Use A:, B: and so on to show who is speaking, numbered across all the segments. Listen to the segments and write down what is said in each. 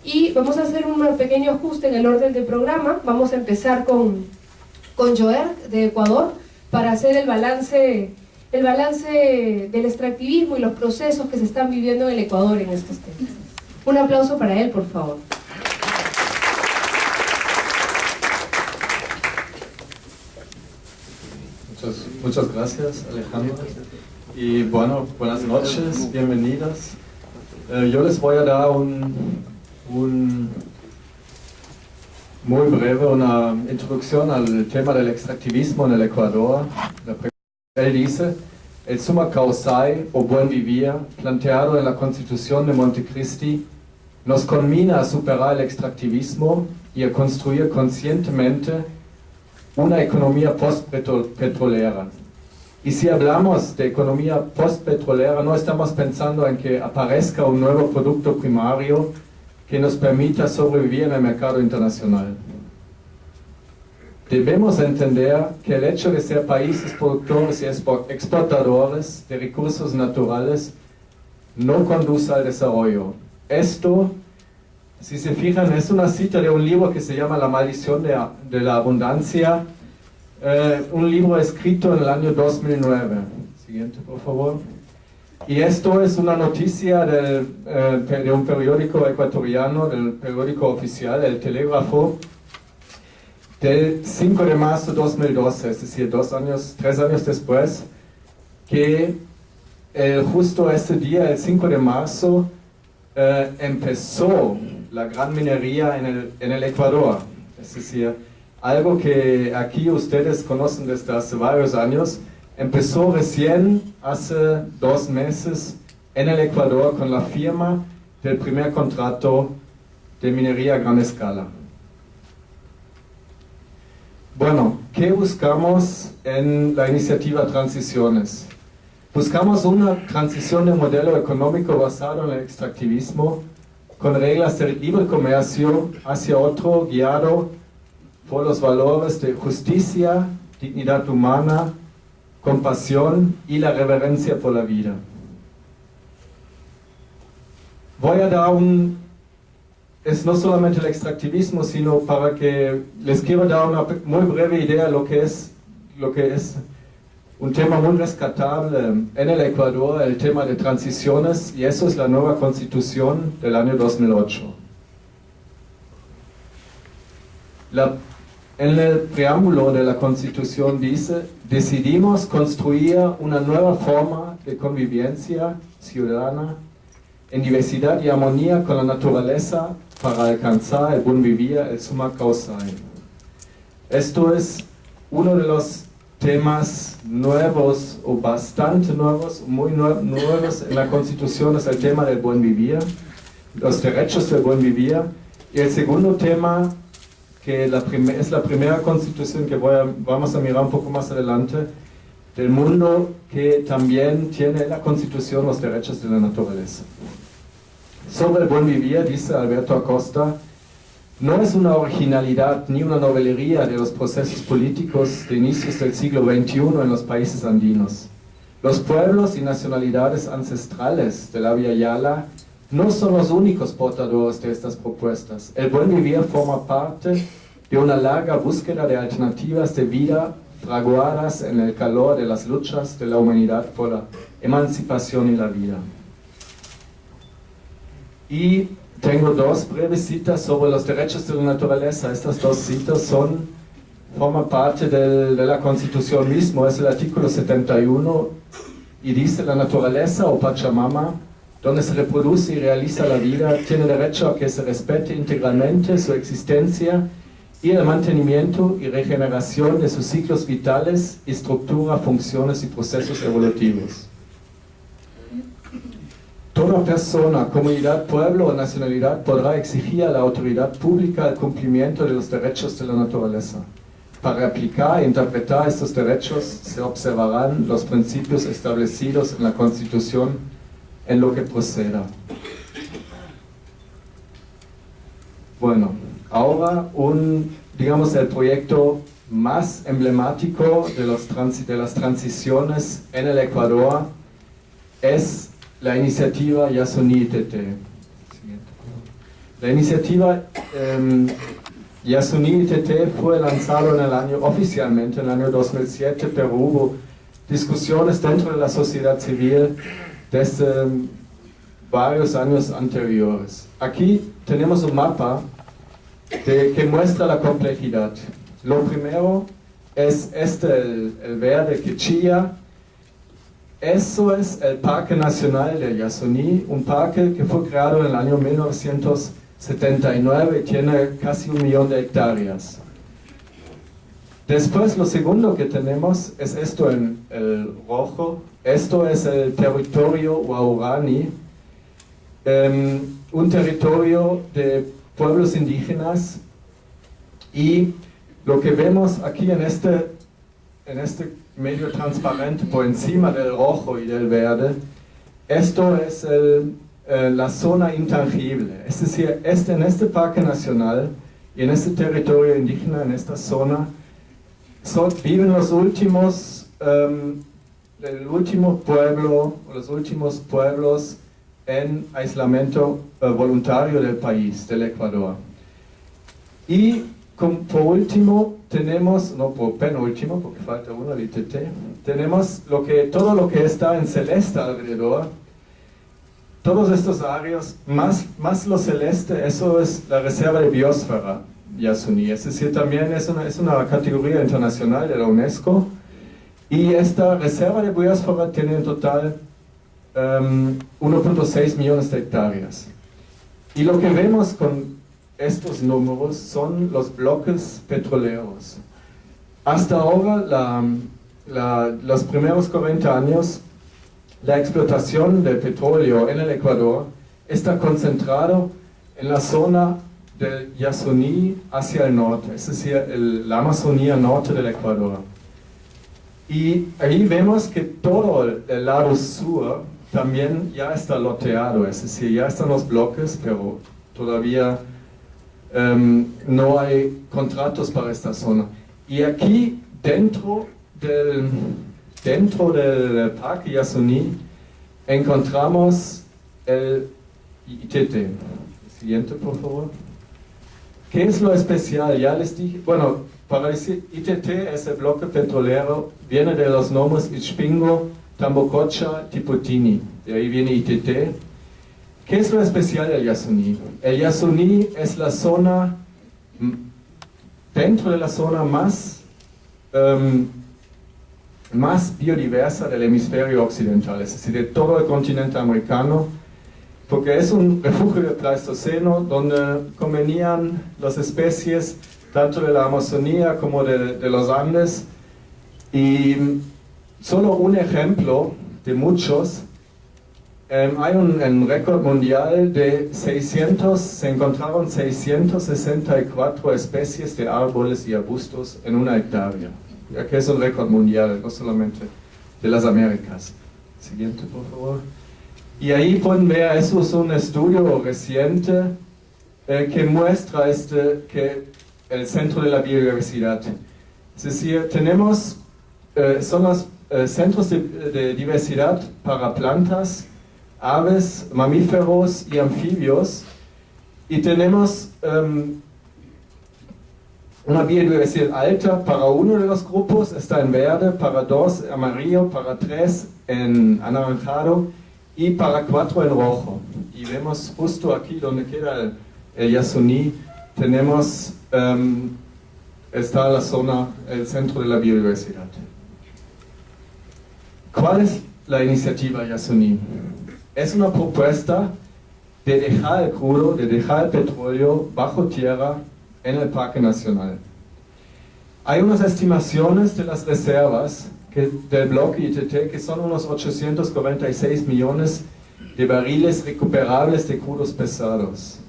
A: Y vamos a hacer un pequeño ajuste en el orden del programa. Vamos a empezar con Joer de Ecuador para hacer el balance del extractivismo y los procesos que se están viviendo en el Ecuador en estos temas. Un aplauso para él, por favor.
B: Muchas gracias, Alejandra. Y bueno, buenas noches, bienvenidas. Yo les voy a dar muy breve una introducción al tema del extractivismo en el Ecuador. Él dice: el summa causae o buen vivir, planteado en la Constitución de Montecristi, nos conmina a superar el extractivismo y a construir conscientemente una economía post-petrolera. Y si hablamos de economía post-petrolera, no estamos pensando en que aparezca un nuevo producto primario que nos permita sobrevivir en el mercado internacional. Debemos entender que el hecho de ser países productores y exportadores de recursos naturales no conduce al desarrollo. Esto, si se fijan, es una cita de un libro que se llama La maldición de la abundancia, un libro escrito en el año 2009. Siguiente, por favor. Y esto es una noticia de un periódico ecuatoriano, del periódico oficial, El Telégrafo, del 5 de marzo de 2012, es decir, 3 años después, que justo ese día, el 5 de marzo, empezó la gran minería en el Ecuador. Es decir, algo que aquí ustedes conocen desde hace varios años, empezó recién hace 2 meses en el Ecuador con la firma del primer contrato de minería a gran escala. Bueno, ¿qué buscamos en la iniciativa Transiciones? Buscamos una transición de modelo económico basado en el extractivismo, con reglas de libre comercio hacia otro guiado por los valores de justicia, dignidad humana, compasión y la reverencia por la vida. Voy a dar es no solamente el extractivismo, sino para que les quiero dar una muy breve idea de lo que es un tema muy rescatable en el Ecuador, el tema de transiciones, y eso es la nueva Constitución del año 2008. En el preámbulo de la Constitución dice: decidimos construir una nueva forma de convivencia ciudadana en diversidad y armonía con la naturaleza para alcanzar el buen vivir, el summa causae. Esto es uno de los temas nuevos, o bastante nuevos, muy nuevos en la Constitución, es el tema del buen vivir, los derechos del buen vivir. Y el segundo tema, que es la primera Constitución que vamos a mirar un poco más adelante, del mundo, que también tiene la Constitución los derechos de la naturaleza. Sobre el buen vivir, dice Alberto Acosta: no es una originalidad ni una novelería de los procesos políticos de inicios del siglo XXI en los países andinos. Los pueblos y nacionalidades ancestrales de la Via Yala no son los únicos portadores de estas propuestas. El buen vivir forma parte de una larga búsqueda de alternativas de vida fraguadas en el calor de las luchas de la humanidad por la emancipación y la vida. Y tengo 2 breves citas sobre los derechos de la naturaleza. Estas 2 citas forman parte de la Constitución mismo. Es el artículo 71 y dice: la naturaleza o Pachamama, donde se reproduce y realiza la vida, tiene derecho a que se respete integralmente su existencia y el mantenimiento y regeneración de sus ciclos vitales, estructura, funciones y procesos evolutivos. Toda persona, comunidad, pueblo o nacionalidad podrá exigir a la autoridad pública el cumplimiento de los derechos de la naturaleza. Para aplicar e interpretar estos derechos se observarán los principios establecidos en la Constitución en lo que proceda. Bueno, ahora digamos el proyecto más emblemático de las transiciones en el Ecuador es la iniciativa Yasuní Tete. La iniciativa Yasuní ITT fue lanzado oficialmente en el año 2007, pero hubo discusiones dentro de la sociedad civil desde varios años anteriores. Aquí tenemos un mapa que muestra la complejidad. Lo primero es el verde que chilla. Eso es el Parque Nacional de Yasuní, un parque que fue creado en el año 1979 y tiene casi 1 millón de hectáreas. Después, lo segundo que tenemos es esto en el rojo. Esto es el territorio Waorani, un territorio de pueblos indígenas, y lo que vemos aquí en este medio transparente por encima del rojo y del verde, esto es la zona intangible. Es decir, en este parque nacional y en este territorio indígena, en esta zona, viven los últimos pueblos en aislamiento voluntario del país, del Ecuador. Y por último tenemos, no por penúltimo, porque falta uno, el ITT, tenemos todo lo que está en celeste alrededor. Todos estos áreas, más lo celeste, eso es la reserva de biosfera Yasuní. Es decir, también es una categoría internacional de la UNESCO. Y esta reserva de biosfera tiene en total 1.6 millones de hectáreas. Y lo que vemos con estos números son los bloques petroleros. Hasta ahora, los primeros 40 años, la explotación de petróleo en el Ecuador está concentrado en la zona del Yasuní hacia el norte, es decir, la Amazonía norte del Ecuador. Y ahí vemos que todo el lado sur también ya está loteado, es decir, ya están los bloques, pero todavía no hay contratos para esta zona. Y aquí dentro del Parque Yasuní encontramos el ITT. Siguiente, por favor. ¿Qué es lo especial? Ya les dije, bueno, para decir ITT es el bloque petrolero, viene de los nombres Ichpingo, Tambococha, Tiputini, de ahí viene ITT. ¿Qué es lo especial del Yasuní? El Yasuní es la zona, dentro de la zona más biodiversa del hemisferio occidental, es decir, de todo el continente americano, porque es un refugio del Pleistoceno donde convenían las especies tanto de la Amazonía como de los Andes. Y solo un ejemplo de muchos, hay un récord mundial de se encontraron 664 especies de árboles y arbustos en 1 hectárea, ya que es un récord mundial, no solamente de las Américas. Siguiente, por favor. Y ahí pueden ver, eso es un estudio reciente que muestra que el centro de la biodiversidad. Es decir, tenemos, son los centros de diversidad para plantas, aves, mamíferos y anfibios, y tenemos una biodiversidad alta para uno de los grupos, está en verde, para 2 amarillo, para 3 en anaranjado y para 4 en rojo. Y vemos justo aquí donde queda el Yasuní, tenemos, está la zona, el centro de la biodiversidad. ¿Cuál es la iniciativa Yasuní? Es una propuesta de dejar el crudo, de dejar el petróleo bajo tierra en el Parque Nacional. Hay unas estimaciones de las reservas del bloque ITT que son unos 846 millones de barriles recuperables de crudos pesados.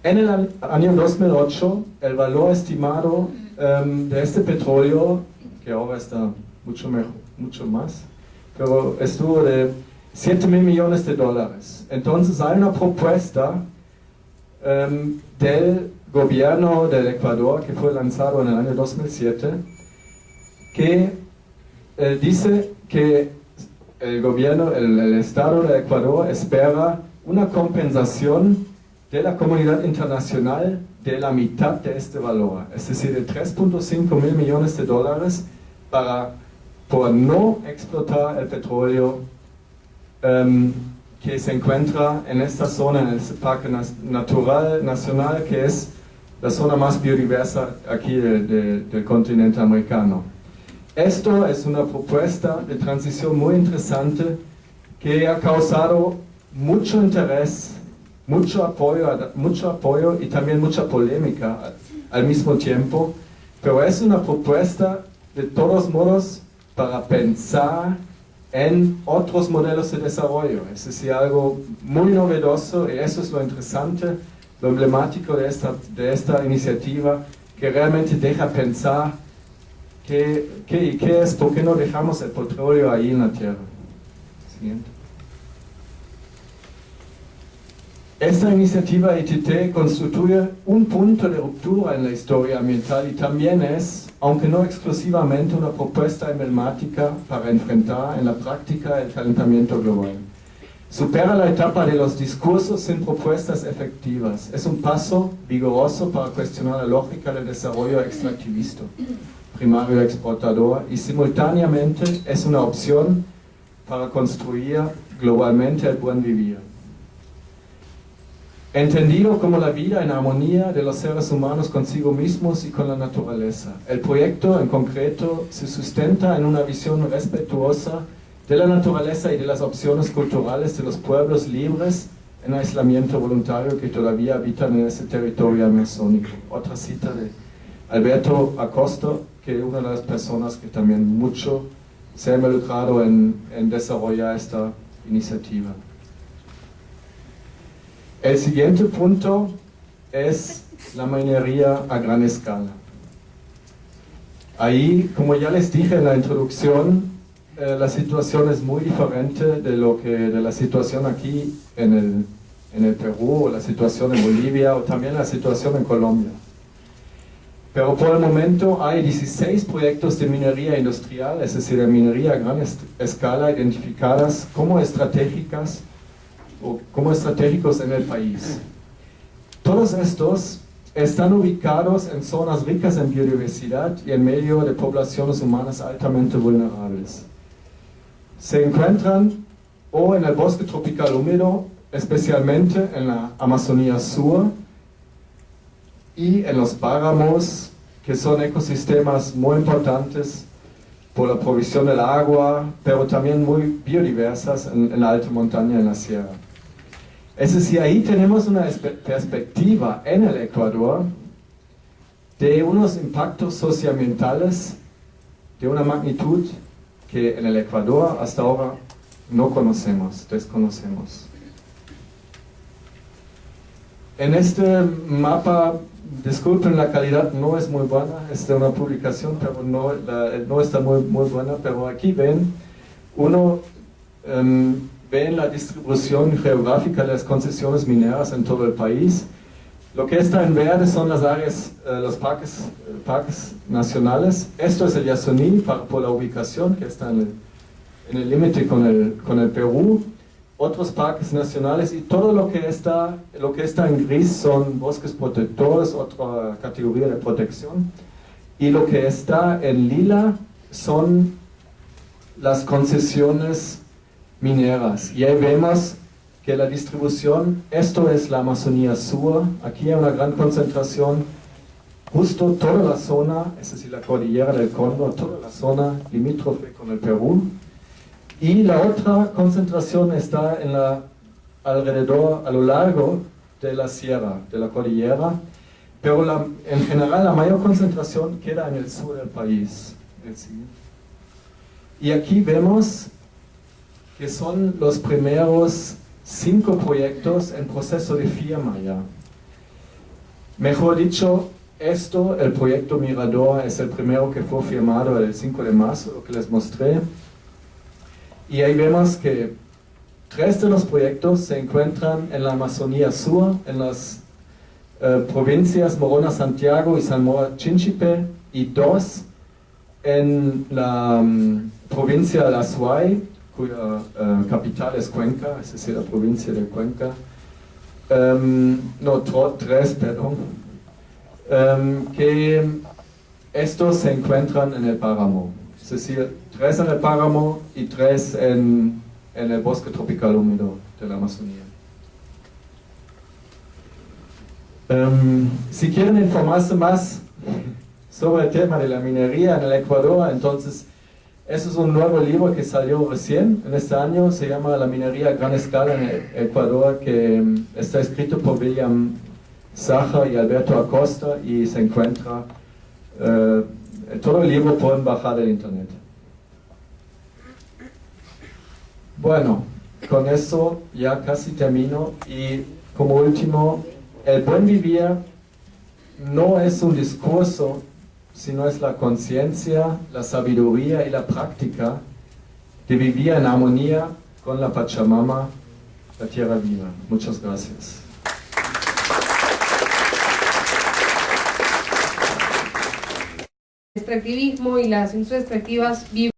B: En el año 2008, el valor estimado de este petróleo, que ahora está mucho más, pero estuvo de 7.000 millones de dólares. Entonces hay una propuesta del gobierno del Ecuador que fue lanzado en el año 2007 que dice que el gobierno, el Estado de Ecuador espera una compensación de la comunidad internacional de la mitad de este valor, es decir, de 3.5 mil millones de dólares por no explotar el petróleo que se encuentra en esta zona, en este parque natural nacional, que es la zona más biodiversa aquí del continente americano. Esto es una propuesta de transición muy interesante que ha causado mucho interés, mucho apoyo y también mucha polémica al mismo tiempo, pero es una propuesta de todos modos para pensar en otros modelos de desarrollo. Es decir, algo muy novedoso, y eso es lo interesante, lo emblemático de esta iniciativa, que realmente deja pensar qué es, por qué no dejamos el petróleo ahí en la tierra. Siguiente. Esta iniciativa ITT constituye un punto de ruptura en la historia ambiental y también es, aunque no exclusivamente, una propuesta emblemática para enfrentar en la práctica el calentamiento global. Supera la etapa de los discursos sin propuestas efectivas. Es un paso vigoroso para cuestionar la lógica del desarrollo extractivista, primario exportador, y simultáneamente es una opción para construir globalmente el buen vivir. Entendido como la vida en armonía de los seres humanos consigo mismos y con la naturaleza. El proyecto en concreto se sustenta en una visión respetuosa de la naturaleza y de las opciones culturales de los pueblos libres en aislamiento voluntario que todavía habitan en ese territorio amazónico. Otra cita de Alberto Acosta, que es una de las personas que también mucho se ha involucrado en desarrollar esta iniciativa. El siguiente punto es la minería a gran escala. Ahí, como ya les dije en la introducción, la situación es muy diferente de la situación aquí en el Perú, o la situación en Bolivia, o también la situación en Colombia. Pero por el momento hay 16 proyectos de minería industrial, es decir, de minería a gran escala, identificadas como estratégicos en el país. Todos estos están ubicados en zonas ricas en biodiversidad y en medio de poblaciones humanas altamente vulnerables. Se encuentran o en el bosque tropical húmedo, especialmente en la Amazonía Sur, y en los páramos, que son ecosistemas muy importantes por la provisión del agua, pero también muy biodiversas en la alta montaña, en la sierra. Es decir, ahí tenemos una perspectiva en el Ecuador de unos impactos socioambientales de una magnitud que en el Ecuador hasta ahora no conocemos, desconocemos. En este mapa, disculpen, la calidad no es muy buena, es de una publicación, pero no está muy buena, pero aquí ven, ven la distribución geográfica de las concesiones mineras en todo el país. Lo que está en verde son las áreas, los parques nacionales. Esto es el Yasuní por la ubicación, que está en el límite con el Perú. Otros parques nacionales, y todo lo que está en gris son bosques protectores, otra categoría de protección. Y lo que está en lila son las concesiones mineras. Y ahí vemos que la distribución, esto es la Amazonía Sur, aquí hay una gran concentración, justo toda la zona, es decir, la cordillera del Cóndor, toda la zona limítrofe con el Perú, y la otra concentración está alrededor, a lo largo de la sierra, de la cordillera, pero en general la mayor concentración queda en el sur del país. Y aquí vemos que son los primeros 5 proyectos en proceso de firma ya. Mejor dicho, el proyecto Mirador, es el primero que fue firmado el 5 de marzo, lo que les mostré. Y ahí vemos que 3 de los proyectos se encuentran en la Amazonía Sur, en las provincias Morona Santiago y San Mora Chinchipe, y 2 en la provincia de La Suay, cuya capital es Cuenca, es decir, la provincia de Cuenca. tres, perdón, que estos se encuentran en el páramo, es decir, 3 en el páramo y 3 en el bosque tropical húmedo de la Amazonía. Si quieren informarse más sobre el tema de la minería en el Ecuador, entonces eso es un nuevo libro que salió recién en este año, se llama La minería a gran escala en el Ecuador, que está escrito por William Saja y Alberto Acosta y se encuentra todo el libro pueden bajar del internet. Bueno, con eso ya casi termino y como último, el buen vivir no es un discurso, sino es la conciencia, la sabiduría y la práctica de vivir en armonía con la Pachamama, la tierra viva. Muchas gracias.
A: El extractivismo y las industrias extractivas viven